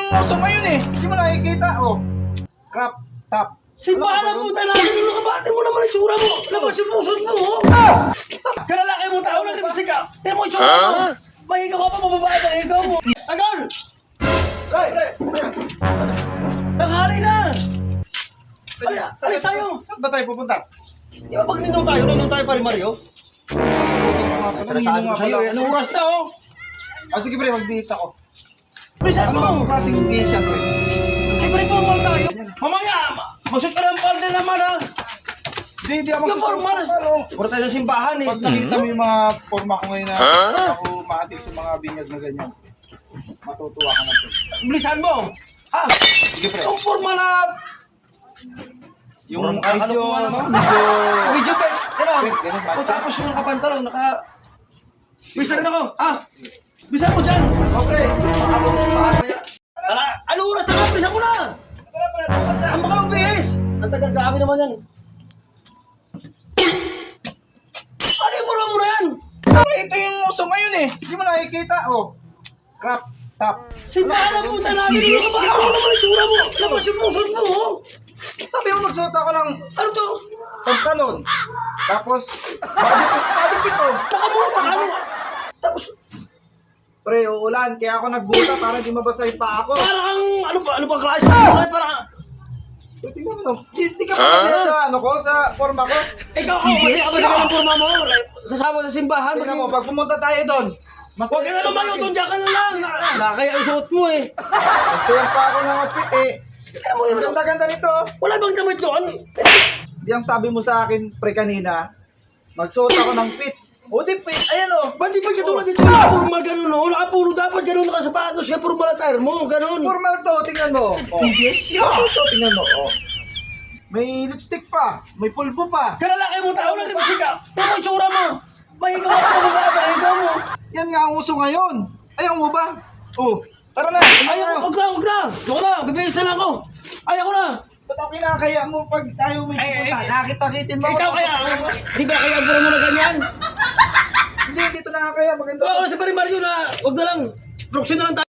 yung uso ngayon eh. Hindi mo nakikita. Oh. Crop top. Simbahan ang puta natin. Ano ka ba? Tingnan mo naman ang tsura mo. Labas yung pusod mo. Kalalaki mo tao lang. Di ka? Tingnan mo yung tsura mo. Mahigaw ka pa. Mababae ka. Higaw mo. Agol! Pre. Tanghali na. Alis tayo. Saan ba tayo pupunta? Di ba pag nindong tayo pa rin Mario? Sinasabi ko sa'yo eh. Anong oras na oh? Sige pre, magbihis ako. Bisan Ano mo. bang klaseng bihis yan pre? Siyempre formal tayo. Mamaya, magshoot ka ng palde naman ha. Hindi ako Yung formal. Puro tayo sa simbahan eh. Pag nakita mo yung mga forma ko ngayon na ako maatik sa mga binyag na ganyan, matutuwa ka na pre. Bilisan mo. Ah, Sige pre. yung formal na Yung Puro video, kakalukuhan ano? naman. Video pa. Wait, ganun ba? O tapos yung nakapantalong, Bisa rin ako. Bisa mo dyan. Okay. Ako sa pahan kaya. Ano oras na ka? Bisa mo na. Tara pre, tapos na. Ang baka magbihis. Ang tagal, grabe naman yan. Ano yung mura-mura yan? Pero ito yung uso ngayon eh. Hindi mo nakikita. Oh. Crop top. Simbahan ang puta natin. Ano ka ba? Ano naman yung tsura mo? Labas yung pusod mo. Oh. Sabi mo magsuot ako ng Ano to? pantalon. Tapos, body fit oh. Nakabuta ka ano? Tapos, Pre, uulan. Kaya ako nagbuta para di mabasa yung paa ko. parang ano bang klase? Parang, Tingnan mo. Hindi ka pa kasi sa ano ko, sa forma ko. ikaw kasi kapag ka ng forma mo, sasama sa simbahan. Tingnan mo, pag pumunta tayo doon, mas Huwag ka na lumayo doon, dyan ka na lang. Nakakaya ang suot mo eh. nagsuot pa ako ng outfit eh. Tignan mo yun. Ganda-ganda nito. Wala bang damit doon? Di ang sabi mo sa akin, pre, kanina, magsuot ako ng fit. O di fit, ayan o. Ba't di ba katulad dito? Nakapormal ganun o. Nakapuro dapat ganun nakasapatos. Kaya formal attire mo. Ganun. Formal to, tingnan mo. Oh. Yes, ito, tingnan mo. Oh. May lipstick pa, may pulbo pa. Kalalaki mo tao lang. Di ka? Tingnan mo yung tsura mo. Mahigaw ka pa babae. Mahigaw mo. Yan nga ang uso ngayon. Ayaw mo ba? Oh, tara na. Ayaw. Huwag na. Huwag na. Bibihis na lang ako. Ayaw ko na. Ba't ako kinakaya mo pag tayo may pupunta? Nakita-kitin mo. Ikaw kaya. Di ba kaya ang pura mo na ganyan? Hindi, dito nakakaya. Maganda. Huwag ko na sa Mario na. Huwag na lang. Proxy na lang tayo.